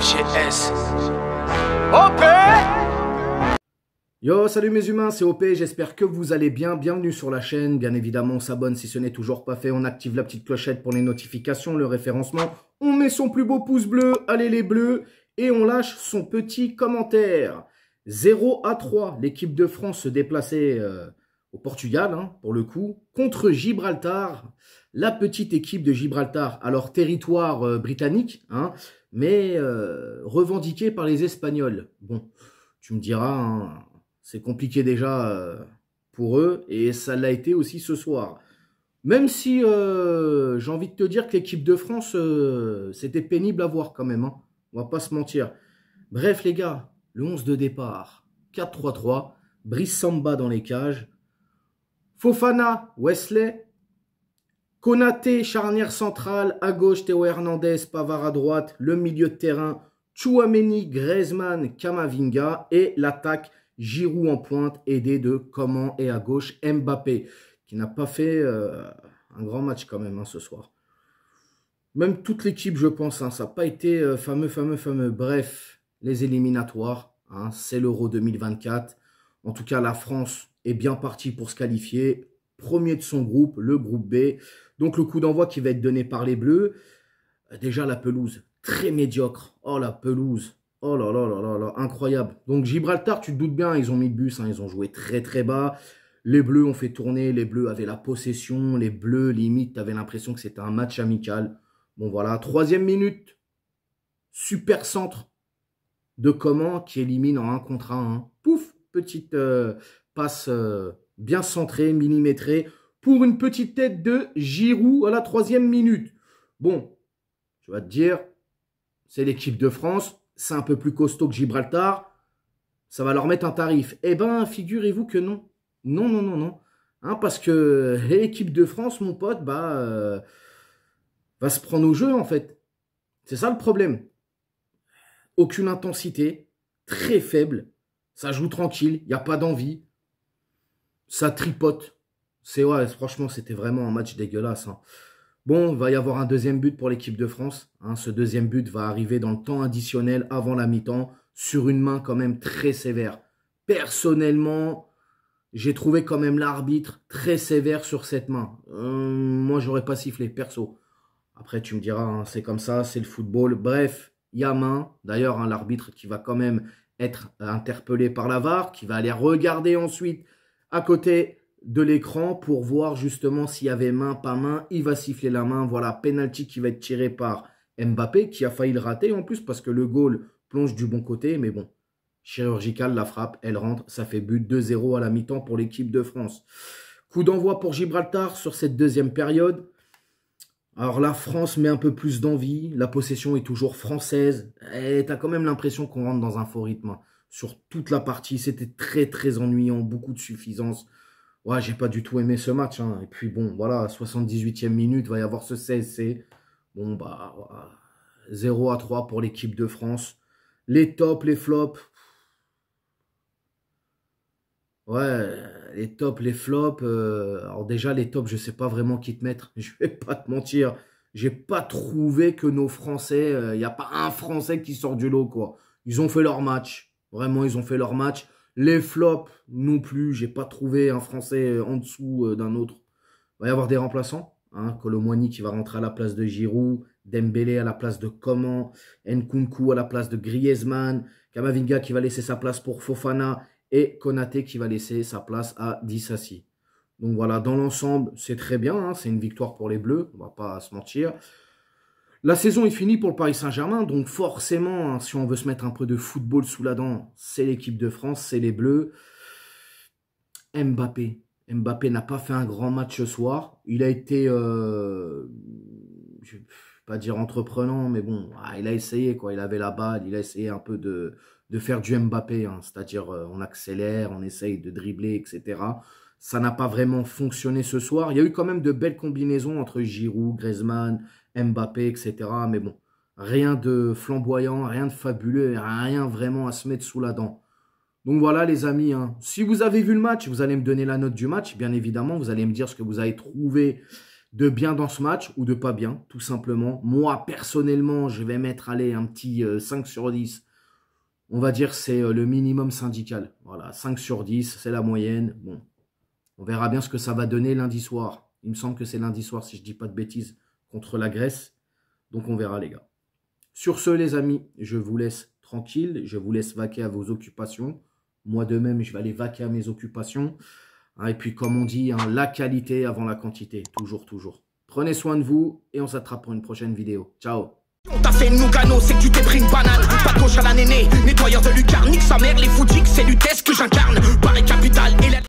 FGS. OP! Yo, salut mes humains, c'est OP, j'espère que vous allez bien. Bienvenue sur la chaîne. Bien évidemment, on s'abonne si ce n'est toujours pas fait. On active la petite clochette pour les notifications, le référencement. On met son plus beau pouce bleu, allez les bleus. Et on lâche son petit commentaire. 0-3, l'équipe de France se déplaçait au Portugal, hein, pour le coup, contre Gibraltar. La petite équipe de Gibraltar, alors territoire britannique, hein, mais revendiqué par les Espagnols. Bon, tu me diras, hein, c'est compliqué déjà pour eux, et ça l'a été aussi ce soir. Même si j'ai envie de te dire que l'équipe de France, c'était pénible à voir quand même, hein, on va pas se mentir. Bref les gars, le 11 de départ, 4-3-3, Brice Samba dans les cages, Fofana, Wesley, Konaté, charnière centrale, à gauche Théo Hernandez, Pavard à droite, le milieu de terrain, Tchouaméni, Griezmann, Camavinga et l'attaque Giroud en pointe, aidé de Coman et à gauche Mbappé, qui n'a pas fait un grand match quand même, hein, ce soir. Même toute l'équipe, je pense, hein, ça n'a pas été fameux. Bref, les éliminatoires, hein, c'est l'Euro 2024. En tout cas, la France est bien partie pour se qualifier. Premier de son groupe, le groupe B. Donc, le coup d'envoi qui va être donné par les Bleus. Déjà, la pelouse, très médiocre. Oh, la pelouse. Oh là là là là là, incroyable. Donc, Gibraltar, tu te doutes bien, ils ont mis le bus, hein, ils ont joué très bas. Les Bleus ont fait tourner, les Bleus avaient la possession. Les Bleus, limite, tu avais l'impression que c'était un match amical. Bon, voilà, 3e minute. Super centre de Coman qui élimine en 1 contre 1. Hein. Pouf, petite passe bien centrée, millimétrée, pour une petite tête de Giroud à la 3e minute. Bon, tu vas te dire, c'est l'équipe de France, c'est un peu plus costaud que Gibraltar, ça va leur mettre un tarif. Eh ben, figurez-vous que non. Non. Hein, parce que l'équipe de France, mon pote, va se prendre au jeu, en fait. C'est ça le problème. Aucune intensité, très faible, ça joue tranquille, il n'y a pas d'envie, ça tripote. Ouais, franchement, c'était vraiment un match dégueulasse. Hein. Bon, il va y avoir un 2e but pour l'équipe de France. Hein. Ce 2e but va arriver dans le temps additionnel avant la mi-temps, sur une main quand même très sévère. Personnellement, j'ai trouvé quand même l'arbitre très sévère sur cette main. Moi, j'aurais pas sifflé, perso. Après, tu me diras, hein, c'est comme ça, c'est le football. Bref, il y a main. D'ailleurs, hein, l'arbitre qui va quand même être interpellé par la VAR, qui va aller regarder ensuite à côté de l'écran pour voir justement s'il y avait main, pas main. Il va siffler la main. Voilà, penalty qui va être tiré par Mbappé, qui a failli le rater en plus parce que le goal plonge du bon côté. Mais bon, chirurgical, la frappe, elle rentre. Ça fait but 2-0 à la mi-temps pour l'équipe de France. Coup d'envoi pour Gibraltar sur cette 2e période. Alors la France met un peu plus d'envie, la possession est toujours française, et tu as quand même l'impression qu'on rentre dans un faux rythme. Hein. Sur toute la partie, c'était très ennuyant, beaucoup de suffisance. Ouais, j'ai pas du tout aimé ce match. Hein. Et puis bon, voilà, 78e minute, va y avoir ce CSC. Bon, bah, voilà. 0-3 pour l'équipe de France. Les tops, les flops. Ouais, les tops, les flops. Alors déjà, les tops, je sais pas vraiment qui te mettre. Je vais pas te mentir. J'ai pas trouvé que nos Français, il n'y a pas un Français qui sort du lot, quoi. Ils ont fait leur match. Vraiment, ils ont fait leur match. Les flops, non plus. J'ai pas trouvé un Français en dessous d'un autre. Il va y avoir des remplaçants. Hein, Kolo Muani qui va rentrer à la place de Giroud. Dembélé à la place de Coman. Nkunku à la place de Griezmann. Camavinga qui va laisser sa place pour Fofana. Et Konaté qui va laisser sa place à Disasi. Donc voilà, dans l'ensemble, c'est très bien. Hein, c'est une victoire pour les Bleus, on ne va pas se mentir. La saison est finie pour le Paris Saint-Germain. Donc forcément, hein, si on veut se mettre un peu de football sous la dent, c'est l'équipe de France, c'est les Bleus. Mbappé. Mbappé n'a pas fait un grand match ce soir. Il a été, je ne vais pas dire entreprenant, mais bon, il a essayé, quoi. Il avait la balle, il a essayé un peu de faire du Mbappé, hein, c'est-à-dire on accélère, on essaye de dribbler, etc. Ça n'a pas vraiment fonctionné ce soir. Il y a eu quand même de belles combinaisons entre Giroud, Griezmann, Mbappé, etc. Mais bon, rien de flamboyant, rien de fabuleux, rien vraiment à se mettre sous la dent. Donc voilà les amis, hein. Si vous avez vu le match, vous allez me donner la note du match. Bien évidemment, vous allez me dire ce que vous avez trouvé de bien dans ce match ou de pas bien, tout simplement. Moi, personnellement, je vais mettre, allez, un petit 5 sur 10. On va dire c'est le minimum syndical. Voilà, 5 sur 10, c'est la moyenne. Bon, on verra bien ce que ça va donner lundi soir. Il me semble que c'est lundi soir, si je ne dis pas de bêtises, contre la Grèce. Donc, on verra, les gars. Sur ce, les amis, je vous laisse tranquille. Je vous laisse vaquer à vos occupations. Moi, de même, je vais aller vaquer à mes occupations. Et puis, comme on dit, hein, la qualité avant la quantité. Toujours, toujours. Prenez soin de vous et on s'attrape pour une prochaine vidéo. Ciao. On t'a fait Nougano, c'est que tu t'es pris une banane. Pas de gauche à la néné, nettoyeur de lucarne, nique sa mère, les foutiques, c'est l'UTES que j'incarne. Paris capitale et la...